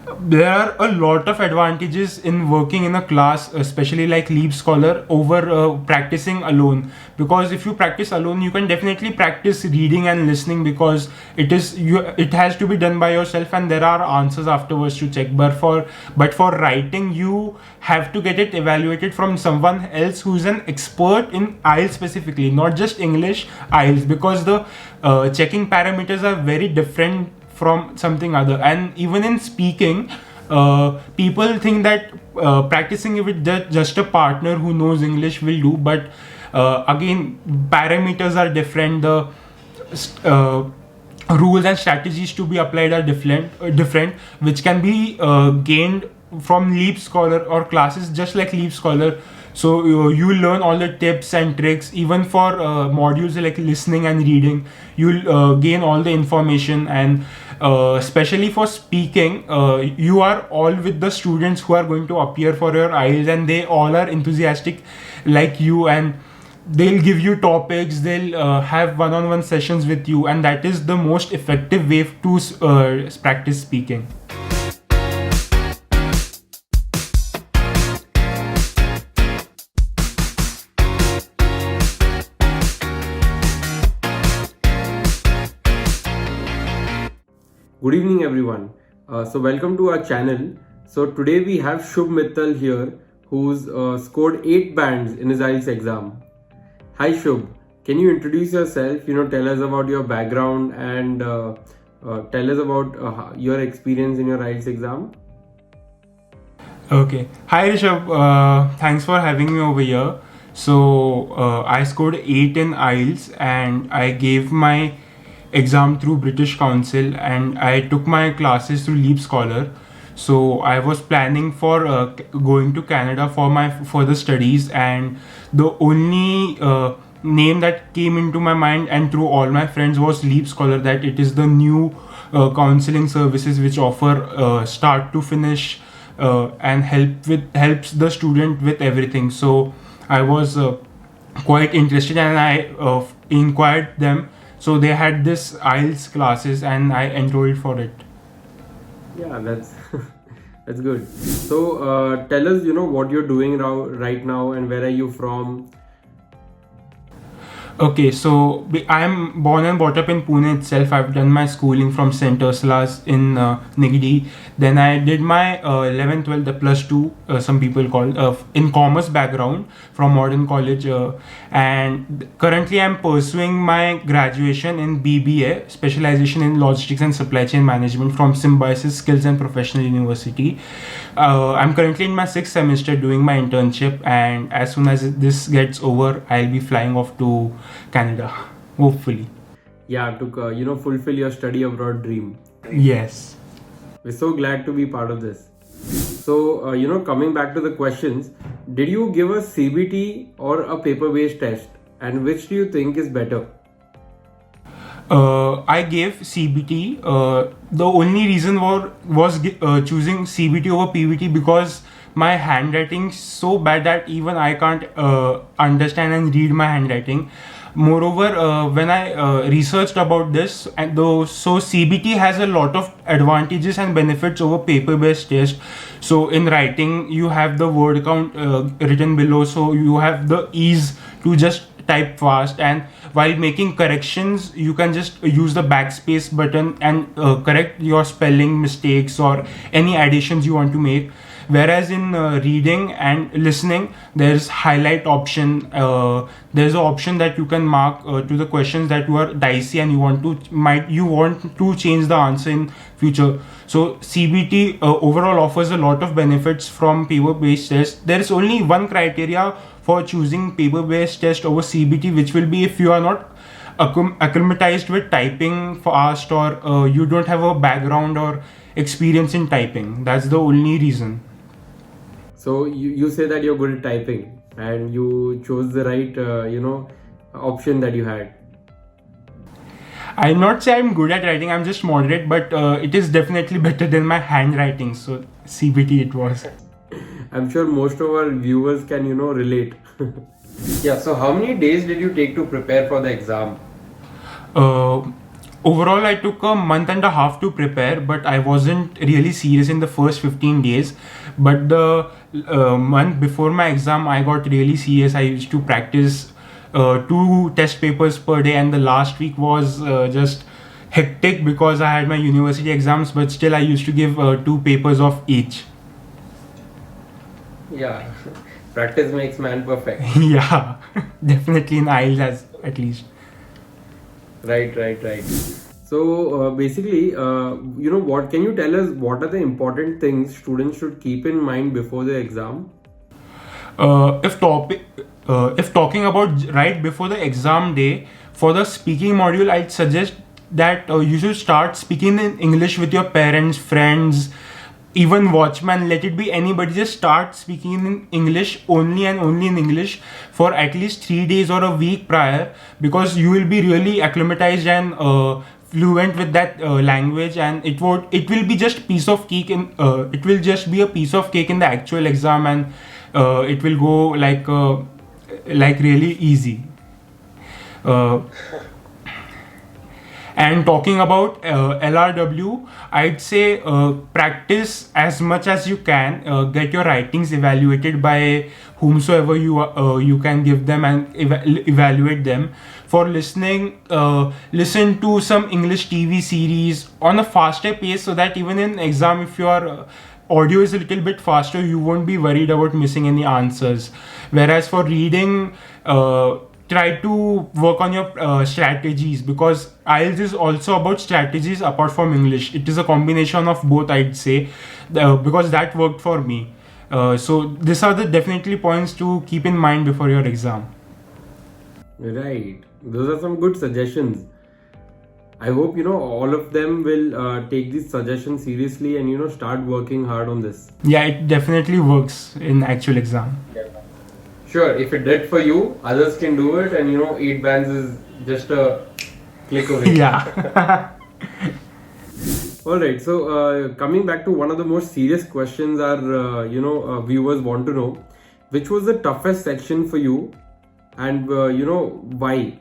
There are a lot of advantages in working in a class, especially like Leap Scholar, over practicing alone. Because if you practice alone, you can definitely practice reading and listening, because it has to be done by yourself, and there are answers afterwards to check. But for writing, you have to get it evaluated from someone else who's an expert in IELTS specifically, not just English IELTS, because the checking parameters are very different from something other. And even in speaking, people think that practicing it with just a partner who knows English will do, but again, parameters are different. The uh, rules and strategies to be applied are different, which can be gained from Leap Scholar or classes just like Leap Scholar. So you will learn all the tips and tricks. Even for modules like listening and reading, you'll gain all the information. And especially for speaking, you are all with the students who are going to appear for your IELTS, and they all are enthusiastic like you, and they'll give you topics, they'll have one-on-one sessions with you, and that is the most effective way to practice speaking. Good evening, everyone. Welcome to our channel. So today we have Shubh Mittal here, who's scored 8 bands in his IELTS exam. Hi Shubh, can you introduce yourself? Tell us about your background and tell us about your experience in your IELTS exam. Okay. Hi Rishabh. Thanks for having me over here. So I scored 8 in IELTS, and I gave my exam through British Council, and I took my classes through Leap Scholar. So I was planning for going to Canada for my further studies, and the only name that came into my mind and through all my friends was Leap Scholar, that it is the new counseling services which offer start to finish and helps the student with everything. So I was quite interested, and I inquired them. So they had this IELTS classes, and I enrolled for it. Yeah, that's that's good. So tell us, what you're doing right now and where are you from? Okay, so I'm born and brought up in Pune itself. I've done my schooling from St. Ursula's in Nigdi. Then I did my 11th, 12th, the plus 2, some people call, in commerce background from Modern College. And currently I'm pursuing my graduation in BBA, specialization in logistics and supply chain management from Symbiosis Skills and Professional University. I'm currently in my 6th semester doing my internship, and as soon as this gets over, I'll be flying off to Canada, hopefully. Yeah, to fulfill your study abroad dream. Yes. We're so glad to be part of this. So, coming back to the questions, did you give a CBT or a paper-based test? And which do you think is better? I gave CBT. The only reason was choosing CBT over PBT because my handwriting is so bad that even I can't understand and read my handwriting. Moreover, when I researched about this, so CBT has a lot of advantages and benefits over paper-based test. So in writing, you have the word count written below, so you have the ease to just type fast, and while making corrections you can just use the backspace button and correct your spelling mistakes or any additions you want to make. Whereas in reading and listening, there's highlight option. There's an option that you can mark to the questions that were dicey and you want to change the answer in future. So CBT overall offers a lot of benefits from paper-based test. There is only one criteria for choosing paper-based test over CBT, which will be if you are not acclimatized with typing fast, or you don't have a background or experience in typing. That's the only reason. So you say that you're good at typing and you chose the right, option that you had. I'll not say I'm good at writing, I'm just moderate, but it is definitely better than my handwriting. So CBT it was. I'm sure most of our viewers can, relate. Yeah, so how many days did you take to prepare for the exam? Overall, I took a month and a half to prepare, but I wasn't really serious in the first 15 days. But the month before my exam, I got really serious. I used to practice 2 test papers per day, and the last week was just hectic because I had my university exams, but still I used to give 2 papers of each. Yeah, practice makes man perfect. Yeah, definitely in IELTS at least. Right. So basically, what can you tell us? What are the important things students should keep in mind before the exam? If talking about right before the exam day, for the speaking module, I'd suggest that you should start speaking in English with your parents, friends, even watchman. Let it be anybody. Just start speaking in English only and only in English for at least 3 days or a week prior, because you will be really acclimatized and fluent with that language, and it will be just piece of cake in it will just be a piece of cake in the actual exam, and it will go like really easy. Uh, and talking about LRW, I'd say practice as much as you can. Get your writings evaluated by whomsoever you can give them and evaluate them. For listening, listen to some English TV series on a faster pace, so that even in exam, if your audio is a little bit faster, you won't be worried about missing any answers. Whereas for reading, try to work on your strategies, because IELTS is also about strategies apart from English. It is a combination of both, I'd say, because that worked for me. So these are the definitely points to keep in mind before your exam. Right. Those are some good suggestions. I hope all of them will take these suggestions seriously and start working hard on this. Yeah, it definitely works in actual exam. Sure, if it did for you, others can do it, and 8 bands is just a click away. Yeah. Alright, so coming back to one of the most serious questions our viewers want to know, which was the toughest section for you, and why?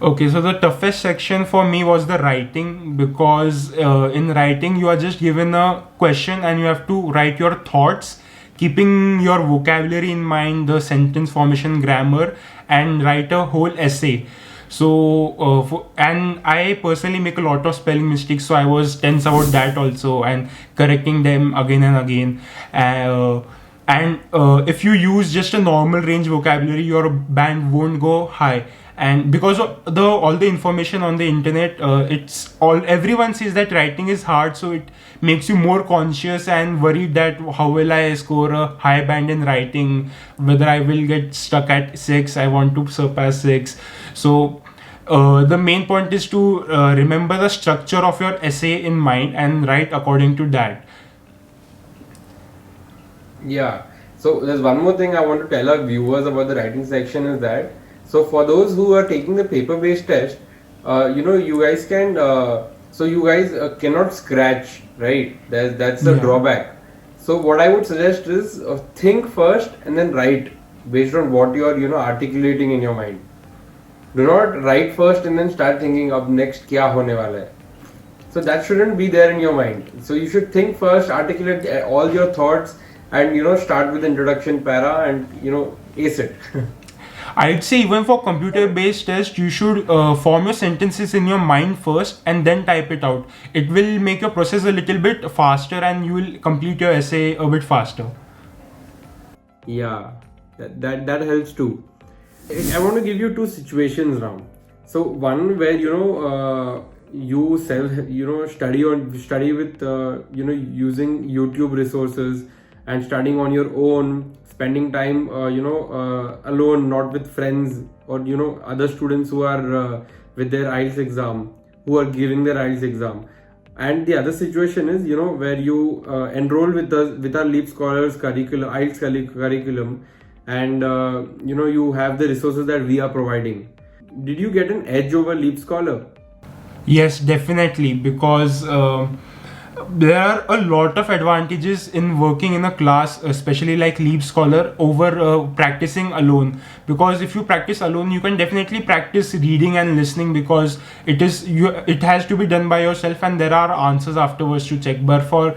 Okay, so the toughest section for me was the writing, because in writing you are just given a question and you have to write your thoughts, keeping your vocabulary in mind, the sentence formation, grammar, and write a whole essay. So and I personally make a lot of spelling mistakes, so I was tense about that also and correcting them again and again. And if you use just a normal range vocabulary, your band won't go high. And because of all the information on the internet, it's all everyone says that writing is hard, so it makes you more conscious and worried that how will I score a high band in writing, whether I will get stuck at 6, I want to surpass 6. So the main point is to remember the structure of your essay in mind and write according to that. Yeah. So there's one more thing I want to tell our viewers about the writing section is that, so for those who are taking the paper-based test, you guys can, cannot scratch, right? That's the drawback. So what I would suggest is think first and then write based on what you are, articulating in your mind. Do not write first and then start thinking of next kya hone wala hai. So that shouldn't be there in your mind. So you should think first, articulate all your thoughts, and start with introduction para and ace it. I'd say even for computer-based test, you should form your sentences in your mind first and then type it out. It will make your process a little bit faster and you will complete your essay a bit faster. Yeah, that helps too. I want to give you 2 situations now. So one where you study with using YouTube resources and studying on your own, spending time alone, not with friends or other students who are with their IELTS exam, who are giving their IELTS exam. And the other situation is where you enroll with our Leap Scholars curriculum, IELTS curriculum, and you have the resources that we are providing. Did you get an edge over Leap Scholar? Yes, definitely, because There are a lot of advantages in working in a class, especially like Leap Scholar, over practicing alone. Because if you practice alone, you can definitely practice reading and listening, because it has to be done by yourself, and there are answers afterwards to check. But for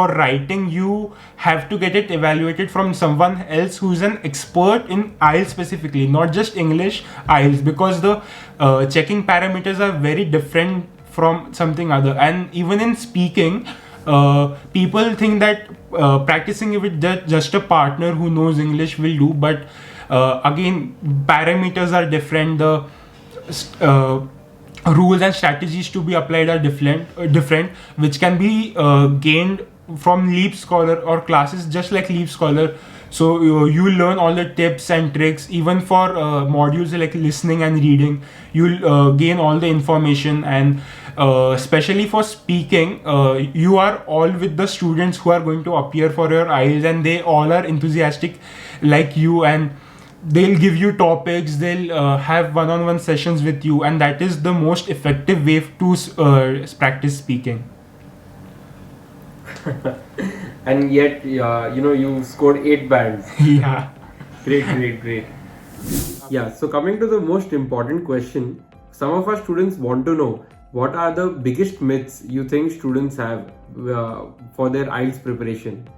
writing, you have to get it evaluated from someone else who's an expert in IELTS specifically, not just English IELTS, because the checking parameters are very different from something other. And even in speaking, people think that practicing with just a partner who knows English will do, but again, parameters are different. The rules and strategies to be applied are different, which can be gained from Leap Scholar or classes just like Leap Scholar. So you learn all the tips and tricks. Even for modules like listening and reading, you'll gain all the information. And especially for speaking, you are all with the students who are going to appear for your IELTS, and they all are enthusiastic like you, and they'll give you topics, they'll have one-on-one sessions with you, and that is the most effective way to practice speaking. And yet, you scored 8 bands. Yeah. Great. Yeah, so coming to the most important question, some of our students want to know, what are the biggest myths you think students have for their IELTS preparation?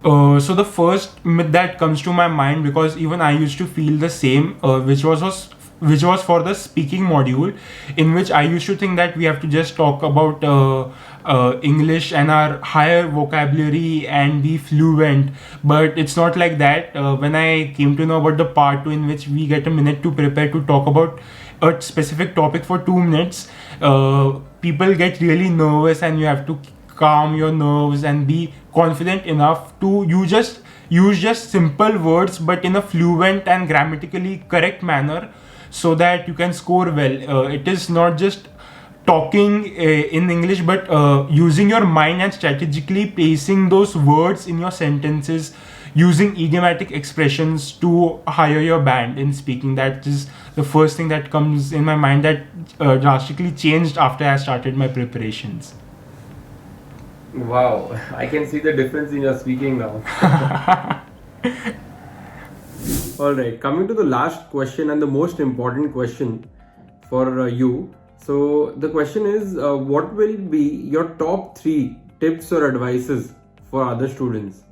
So the first myth that comes to my mind, because even I used to feel the same, which was for the speaking module, in which I used to think that we have to just talk about English and our higher vocabulary and be fluent. But it's not like that. When I came to know about the part 2, in which we get a minute to prepare to talk about a specific topic for 2 minutes, people get really nervous, and you have to calm your nerves and be confident enough to use just simple words, but in a fluent and grammatically correct manner, so that you can score well. It is not just talking in English, but using your mind and strategically placing those words in your sentences, using idiomatic expressions to higher your band in speaking. That is the first thing that comes in my mind, that drastically changed after I started my preparations. Wow, I can see the difference in your speaking now. Alright, coming to the last question and the most important question for you. So the question is, what will be your top 3 tips or advices for other students?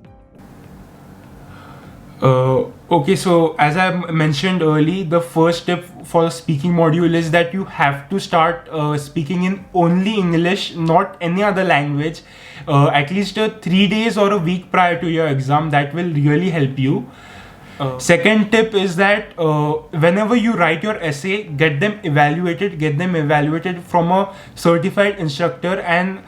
Okay, so as I mentioned earlier, the first tip for the speaking module is that you have to start speaking in only English, not any other language, at least 3 days or a week prior to your exam. That will really help you. Second tip is that whenever you write your essay, get them evaluated from a certified instructor, and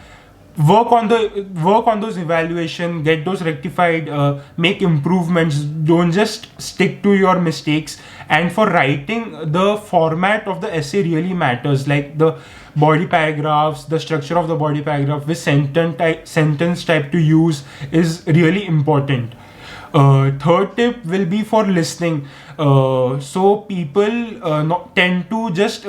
work on those evaluation, get those rectified, make improvements. Don't just stick to your mistakes. And for writing, the format of the essay really matters, like the body paragraphs, the structure of the body paragraph, which sentence type to use is really important. Third tip will be for listening. So people tend to just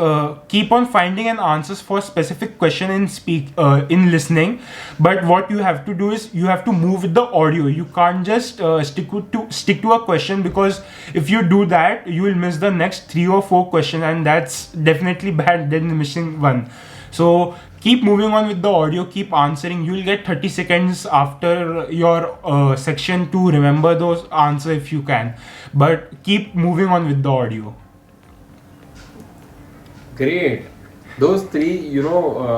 keep on finding an answers for specific question in listening, but what you have to do is you have to move with the audio. You can't just stick to a question, because if you do that, you will miss the next 3 or 4 questions, and that's definitely bad than missing one. So keep moving on with the audio, keep answering. You'll get 30 seconds after your section to remember those answers if you can, but keep moving on with the audio. Great. Those 3,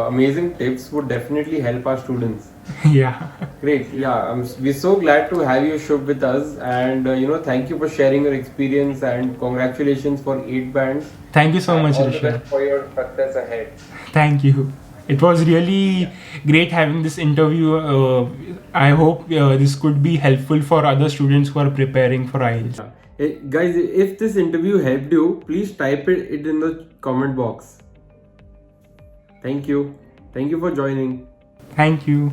amazing tips would definitely help our students. Yeah. Great. Yeah, we're so glad to have you, Shubh, with us, and thank you for sharing your experience, and congratulations for 8 bands. Thank you so much, all the Rishabh. best for your success ahead. Thank you. It was really great having this interview. I hope this could be helpful for other students who are preparing for IELTS. Hey, guys, if this interview helped you, please type it in the comment box. Thank you. Thank you for joining. Thank you.